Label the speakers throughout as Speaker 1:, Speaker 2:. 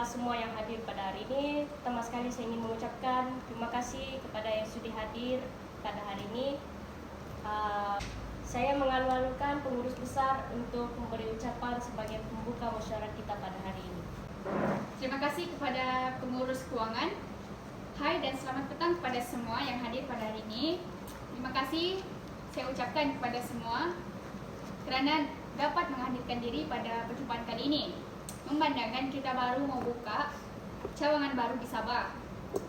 Speaker 1: semua yang hadir pada hari ini, pertama sekali saya ingin mengucapkan terima kasih kepada yang sudah hadir pada hari ini. Saya mengalu-alukan pengurus besar untuk memberi ucapan sebagai pembuka musyawarah kita pada hari ini.
Speaker 2: Terima kasih kepada pengurus keuangan. Hai dan selamat petang kepada semua yang hadir pada hari ini. Terima kasih saya ucapkan kepada semua kerana dapat menghadirkan diri pada perjumpaan kali ini. Memandangkan kita baru membuka cawangan baru di Sabah,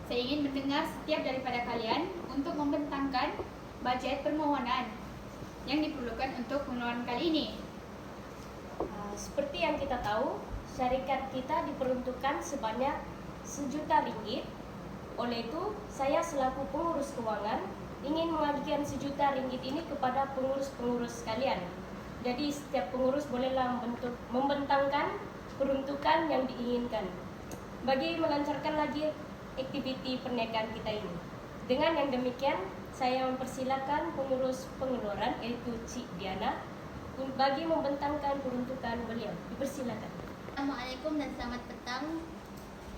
Speaker 2: saya ingin mendengar setiap daripada kalian untuk membentangkan bajet permohonan yang diperlukan untuk pengeluaran kali ini.
Speaker 1: Seperti yang kita tahu, syarikat kita diperuntukkan sebanyak Rp1.000.000. Oleh itu, saya selaku pengurus keuangan ingin mengajukan Rp1.000.000 ini kepada pengurus-pengurus sekalian. Jadi setiap pengurus bolehlah membentangkan peruntukan yang diinginkan bagi melancarkan lagi aktiviti perniagaan kita ini. Dengan yang demikian, saya mempersilakan pengurus pengeluaran yaitu Cik Diana bagi membentangkan peruntukan beliau. Dipersilakan.
Speaker 3: Assalamualaikum dan selamat petang.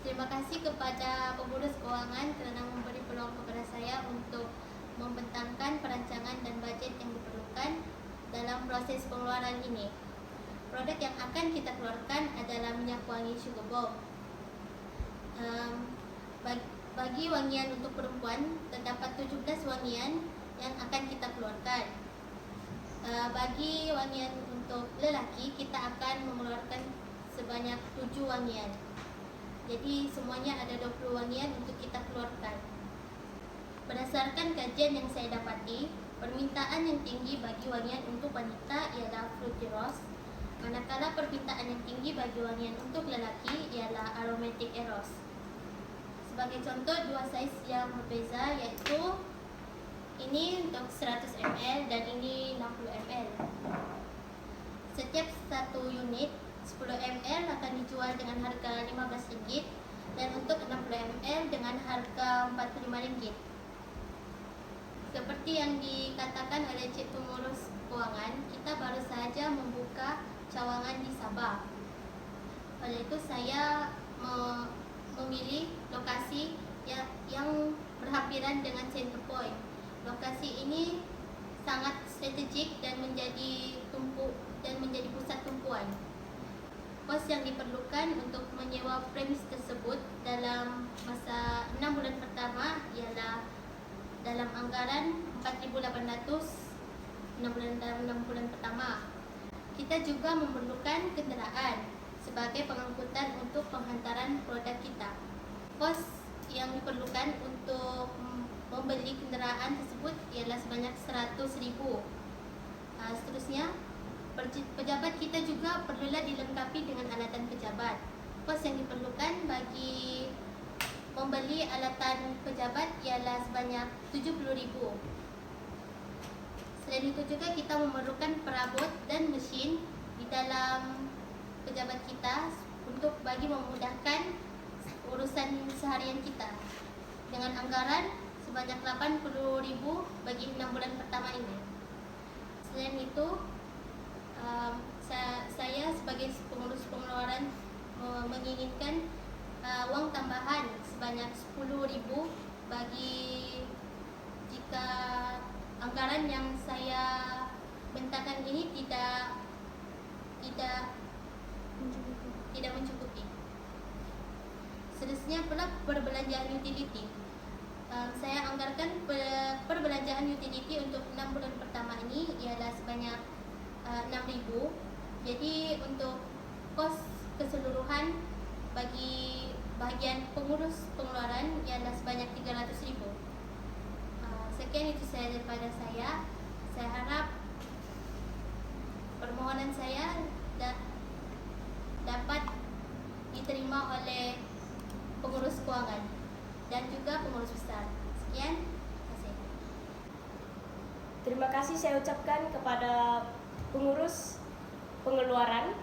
Speaker 3: Terima kasih kepada pengurus keuangan kerana memberi peluang kepada saya untuk membentangkan perancangan dan bajet yang diperlukan dalam proses pengeluaran ini. Produk yang akan kita keluarkan adalah minyak wangi Sugar Bomb. Bagi wangian untuk perempuan, terdapat 17 wangian yang akan kita keluarkan. Bagi wangian untuk lelaki, kita akan mengeluarkan sebanyak 7 wangian. Jadi semuanya ada 20 wangian untuk kita keluarkan. Berdasarkan kajian yang saya dapati, permintaan yang tinggi bagi wangian untuk wanita ialah Fruity Rose, manakala permintaan yang tinggi bagi wangian untuk lelaki ialah Aromatic Eros. Sebagai contoh, dua saiz yang berbeza iaitu ini untuk 100 ml dan ini 60 ml. Setiap satu unit 10 ml akan dijual dengan harga RM15 dan untuk 60 ml dengan harga RM45. Seperti yang dikatakan oleh Cik Pengurus Keuangan, kita baru sahaja membuka cawangan di Sabah. Oleh itu saya memilih lokasi yang berhampiran dengan center point. Lokasi ini sangat strategik dan menjadi pusat tumpuan. Kos yang diperlukan untuk menyewa premis tersebut dalam masa 6 bulan pertama ialah dalam anggaran RM4,800 6 bulan pertama. Kita juga memerlukan kenderaan sebagai pengangkutan untuk penghantaran produk kita. Kos yang diperlukan untuk membeli kenderaan tersebut ialah sebanyak RM100,000. Seterusnya, pejabat kita juga perlulah dilengkapi dengan alatan pejabat. Kos yang diperlukan bagi membeli alatan pejabat ialah sebanyak RM70,000. Selain itu juga kita memerlukan perabot dan mesin di dalam pejabat kita untuk bagi memudahkan urusan seharian kita dengan anggaran sebanyak RM80,000 bagi 6 bulan pertama ini. Selain itu, saya sebagai pengurus pengeluaran menginginkan wang tambahan sebanyak RM10,000 bagi jika anggaran yang saya bentangkan ini tidak mencukupi. Seterusnya pula perbelanjaan utility. Saya anggarkan perbelanjaan utility untuk 6 bulan pertama ini ialah sebanyak RM6,000. Jadi untuk kos keseluruhan bagi bahagian pengurus pengeluaran ialah sebanyak RM300,000. Sekian itu sahaja daripada saya. Saya harap permohonan saya dapat diterima oleh pengurus keuangan dan juga pengurus besar. Sekian, terima kasih.
Speaker 1: Terima kasih saya ucapkan kepada pengurus pengeluaran.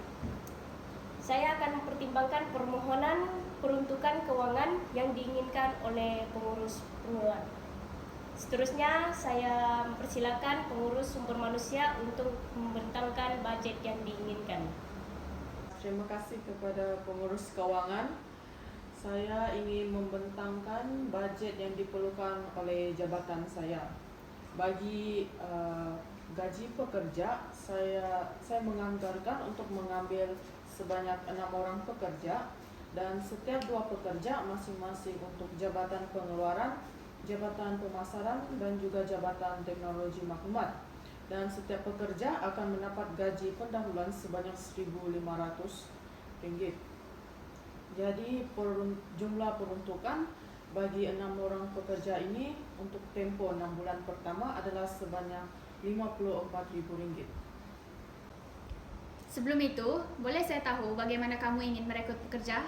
Speaker 1: Saya akan mempertimbangkan permohonan peruntukan keuangan yang diinginkan oleh pengurus pengeluaran. Seterusnya, saya mempersilakan pengurus sumber manusia untuk membentangkan bajet yang diinginkan.
Speaker 4: Terima kasih kepada pengurus keuangan. saya ingin membentangkan bajet yang diperlukan oleh jabatan saya. Bagi gaji pekerja, saya menganggarkan untuk mengambil sebanyak 6 orang pekerja, dan setiap 2 pekerja masing-masing untuk jabatan pengeluaran, jabatan pemasaran, dan juga jabatan teknologi maklumat. Dan setiap pekerja akan mendapat gaji pendahuluan sebanyak Rp1.500. Jadi jumlah peruntukan bagi 6 orang pekerja ini untuk tempoh 6 bulan pertama adalah sebanyak Rp54.000.
Speaker 2: Sebelum itu, boleh saya tahu bagaimana kamu ingin merekrut pekerja?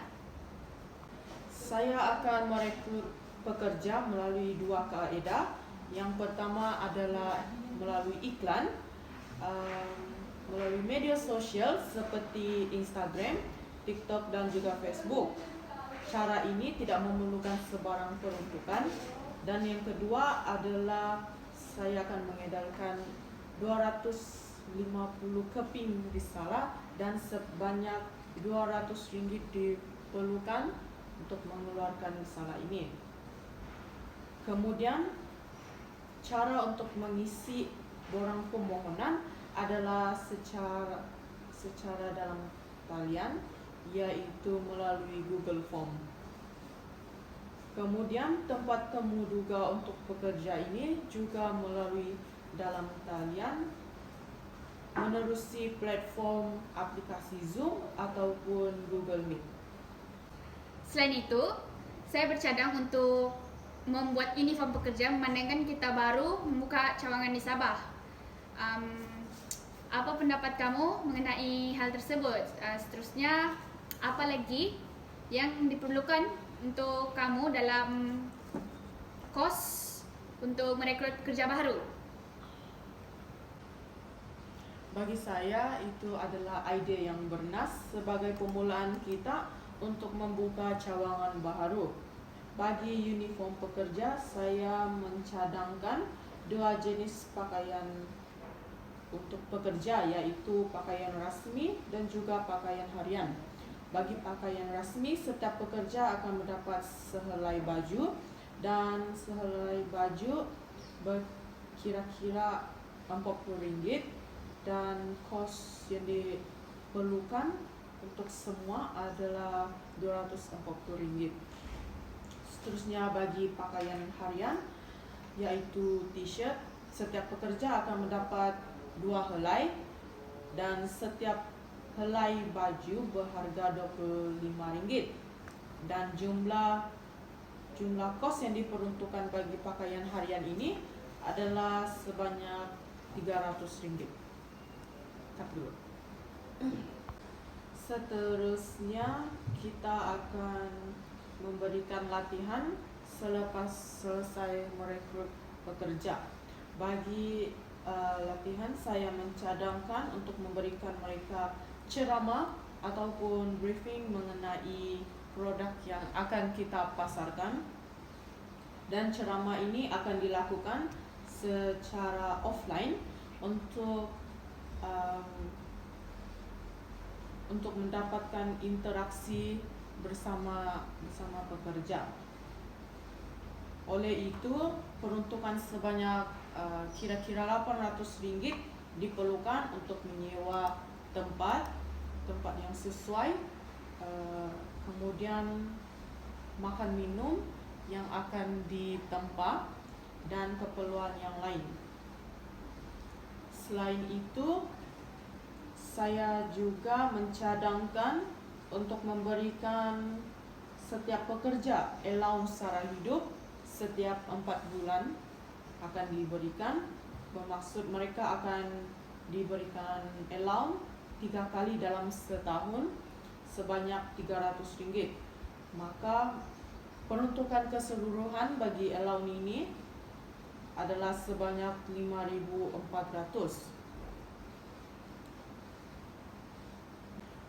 Speaker 4: Saya akan merekrut pekerja melalui 2 kaedah. Yang pertama adalah melalui iklan, melalui media sosial seperti Instagram, TikTok, dan juga Facebook. Cara ini tidak memerlukan sebarang peruntukan. Dan yang kedua adalah saya akan mengedarkan 250 keping risalah dan sebanyak Rp200 diperlukan untuk mengeluarkan risalah ini. Kemudian cara untuk mengisi borang permohonan adalah secara dalam talian, yaitu melalui Google Form. Kemudian tempat temu duga untuk pekerja ini juga melalui dalam talian, menerusi platform aplikasi Zoom ataupun Google Meet.
Speaker 2: Selain itu, saya bercadang untuk membuat uniform pekerja memandangkan kita baru membuka cawangan di Sabah. Apa pendapat kamu mengenai hal tersebut? Seterusnya, apa lagi yang diperlukan untuk kamu dalam kos untuk merekrut pekerja baru?
Speaker 4: Bagi saya itu adalah ide yang bernas sebagai permulaan kita untuk membuka cawangan baru. Bagi uniform pekerja, saya mencadangkan 2 jenis pakaian untuk pekerja, yaitu pakaian rasmi dan juga pakaian harian. Bagi pakaian rasmi, setiap pekerja akan mendapat sehelai baju, dan sehelai baju berkira-kira Rp40, dan kos yang diperlukan untuk semua adalah Rp240. Seterusnya bagi pakaian harian, yaitu t-shirt, setiap pekerja akan mendapat 2 helai, dan setiap helai baju berharga Rp25. Dan jumlah kos yang diperuntukkan bagi pakaian harian ini adalah sebanyak Rp300. Cut dulu. Seterusnya kita akan memberikan latihan selepas selesai merekrut pekerja. Bagi latihan, saya mencadangkan untuk memberikan mereka ceramah ataupun briefing mengenai produk yang akan kita pasarkan, dan ceramah ini akan dilakukan secara offline untuk mendapatkan interaksi bersama pekerja. Oleh itu, peruntukan sebanyak kira-kira Rp800 diperlukan untuk menyewa tempat yang sesuai, kemudian makan minum yang akan ditempa, dan keperluan yang lain. Selain itu, saya juga mencadangkan untuk memberikan setiap pekerja allowance secara hidup setiap 4 bulan akan diberikan. Bermaksud mereka akan diberikan allowance 3 kali dalam setahun sebanyak Rp300. Maka peruntukan keseluruhan bagi allowance ini adalah sebanyak Rp5.400.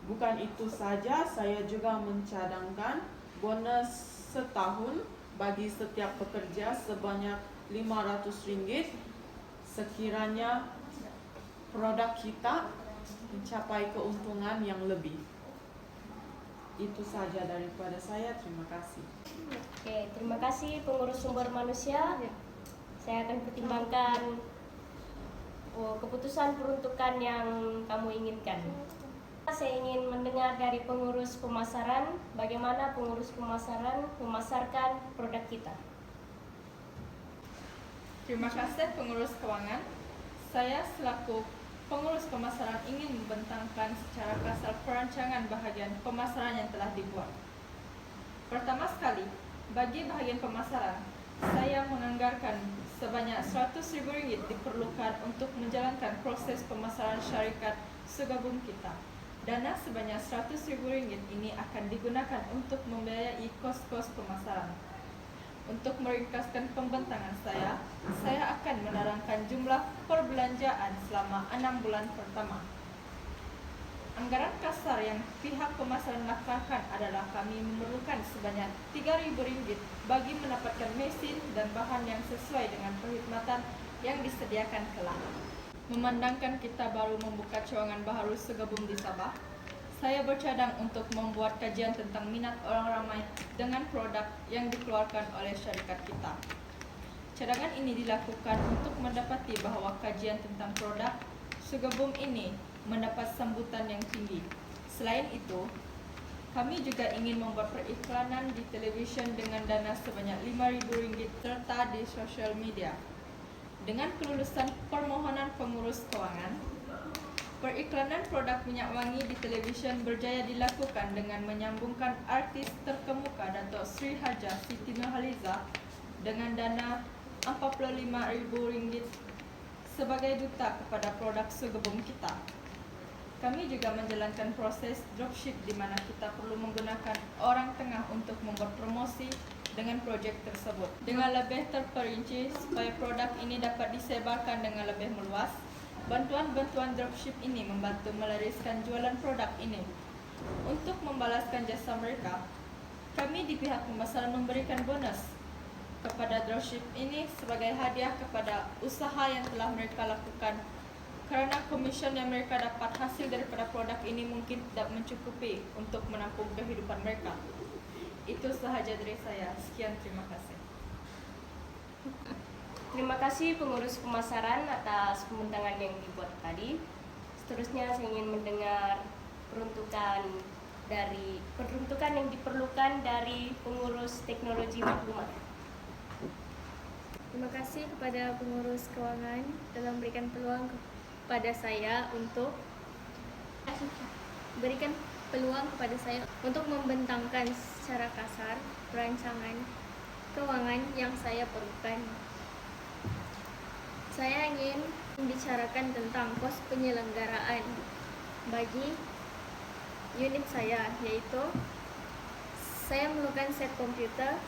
Speaker 4: Bukan itu saja, saya juga mencadangkan bonus setahun bagi setiap pekerja sebanyak Rp500 sekiranya produk kita mencapai keuntungan yang lebih. Itu saja daripada saya. Terima kasih.
Speaker 1: Oke, terima kasih pengurus sumber manusia. Saya akan pertimbangkan keputusan peruntukan yang kamu inginkan. Saya ingin mendengar dari pengurus pemasaran, bagaimana pengurus pemasaran memasarkan produk kita.
Speaker 5: Terima kasih pengurus keuangan. Saya selaku pengurus pemasaran ingin membentangkan secara kasar perancangan bahagian pemasaran yang telah dibuat. Pertama sekali, bagi bahagian pemasaran, saya menganggarkan sebanyak RM100,000 diperlukan untuk menjalankan proses pemasaran syarikat segabung kita. Dana sebanyak RM100,000 ini akan digunakan untuk membiayai kos-kos pemasaran. Untuk meringkaskan pembentangan saya akan menerangkan jumlah perbelanjaan selama 6 bulan pertama. Anggaran kasar yang pihak pemasaran lakukan adalah kami memerlukan sebanyak RM3,000 bagi mendapatkan mesin dan bahan yang sesuai dengan perkhidmatan yang disediakan kelak. Memandangkan kita baru membuka cawangan baharu segabung di Sabah, saya bercadang untuk membuat kajian tentang minat orang ramai dengan produk yang dikeluarkan oleh syarikat kita. Cadangan ini dilakukan untuk mendapati bahawa kajian tentang produk segabung ini mendapat sambutan yang tinggi. Selain itu, kami juga ingin membuat periklanan di televisyen dengan dana sebanyak RM5,000 serta di sosial media. Dengan kelulusan permohonan pengurus keuangan, periklanan produk minyak wangi di televisyen berjaya dilakukan dengan menyambungkan artis terkemuka Dato' Sri Hajah Siti Nurhaliza dengan dana RM45,000 sebagai duta kepada produk segabung kita. Kami juga menjalankan proses dropship di mana kita perlu menggunakan orang tengah untuk membuat promosi dengan projek tersebut. Dengan lebih terperinci supaya produk ini dapat disebarkan dengan lebih meluas, bantuan-bantuan dropship ini membantu melariskan jualan produk ini. Untuk membalaskan jasa mereka, kami di pihak pemasaran memberikan bonus kepada dropship ini sebagai hadiah kepada usaha yang telah mereka lakukan, kerana komisen yang mereka dapat hasil daripada produk ini mungkin tidak mencukupi untuk menampung kehidupan mereka. Itu sahaja dari saya. Sekian, terima kasih.
Speaker 1: Terima kasih pengurus pemasaran atas pembentangan yang dibuat tadi. Seterusnya saya ingin mendengar peruntukan yang diperlukan dari pengurus teknologi maklumat.
Speaker 6: Terima kasih kepada pengurus keuangan telah memberikan peluang kepada saya untuk membentangkan secara kasar perancangan keuangan yang saya perlukan. Saya ingin membicarakan tentang kos penyelenggaraan bagi unit saya, yaitu saya memerlukan set komputer.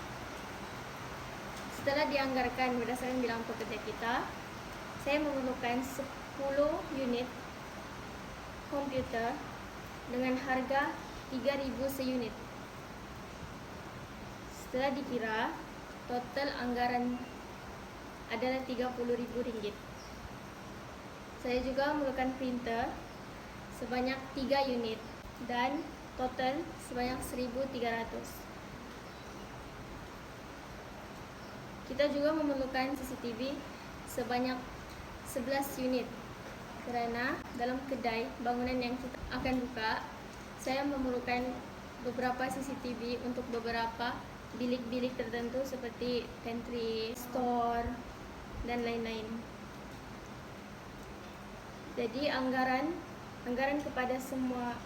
Speaker 6: Setelah dianggarkan berdasarkan bilangan pekerja kita, saya memerlukan 10 unit komputer dengan harga 3.000 seunit. Setelah dikira, total anggaran adalah RM30,000. Saya juga memerlukan printer sebanyak 3 unit dan total sebanyak 1.300. Kita juga memerlukan CCTV sebanyak 11 unit kerana dalam kedai bangunan yang kita akan buka, saya memerlukan beberapa CCTV untuk beberapa bilik-bilik tertentu seperti pantry, store, dan lain-lain. Jadi anggaran kepada semua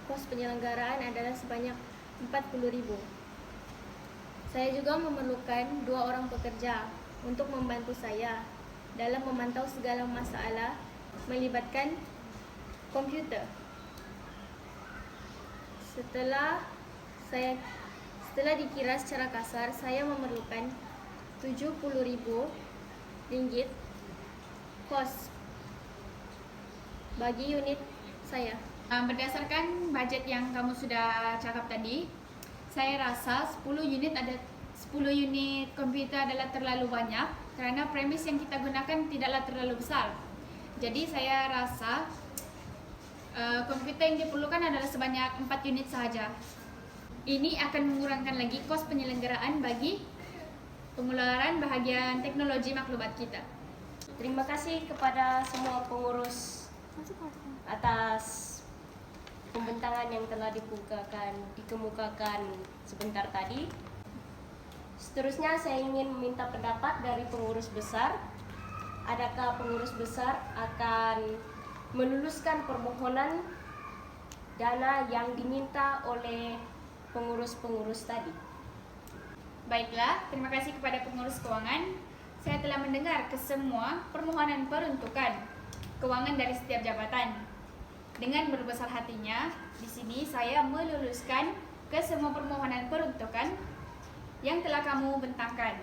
Speaker 6: kos penyelenggaraan adalah sebanyak RM40,000. Saya juga memerlukan 2 orang pekerja untuk membantu saya dalam memantau segala masalah melibatkan komputer. Setelah dikira secara kasar, saya memerlukan RM70,000 kos bagi unit saya.
Speaker 2: Berdasarkan bajet yang kamu sudah cakap tadi, saya rasa 10 unit komputer adalah terlalu banyak kerana premis yang kita gunakan tidaklah terlalu besar. Jadi saya rasa Komputer yang diperlukan adalah sebanyak 4 unit sahaja. Ini akan mengurangkan lagi kos penyelenggaraan bagi pengeluaran bahagian teknologi maklumat kita.
Speaker 1: Terima kasih kepada semua pengurus atas pembentangan yang telah dikemukakan sebentar tadi. Seterusnya saya ingin meminta pendapat dari pengurus besar. Adakah pengurus besar akan meluluskan permohonan dana yang diminta oleh pengurus-pengurus tadi?
Speaker 2: Baiklah, terima kasih kepada pengurus keuangan. Saya telah mendengar kesemua permohonan peruntukan keuangan dari setiap jabatan. Dengan berbesar hatinya, di sini saya meluluskan ke semua permohonan peruntukan yang telah kamu bentangkan.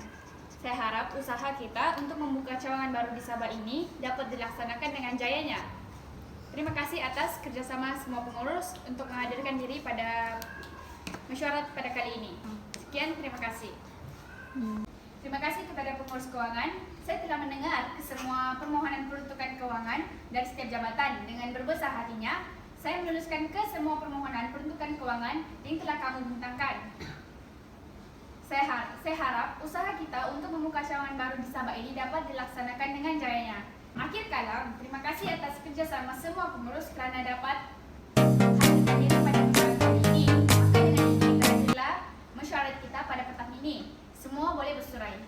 Speaker 2: Saya harap usaha kita untuk membuka cawangan baru di Sabah ini dapat dilaksanakan dengan jayanya. Terima kasih atas kerjasama semua pengurus untuk menghadirkan diri pada mesyuarat pada kali ini. Sekian, terima kasih. Terima kasih kepada pengurus keuangan. Saya telah mendengar semua permohonan peruntukan keuangan dari setiap jabatan. Dengan berbesar hatinya, saya meluluskan ke semua permohonan peruntukan keuangan yang telah kamu bentangkan. Saya harap usaha kita untuk membuka cawangan baru di Sabah ini dapat dilaksanakan dengan jayanya. Akhir kalam, terima kasih atas kerjasama semua pengurus kerana dapat hadir pada mesyuarat kali ini. Maka dengan ini berakhirlah mesyuarat kita pada petang ini. Semua boleh bersurai.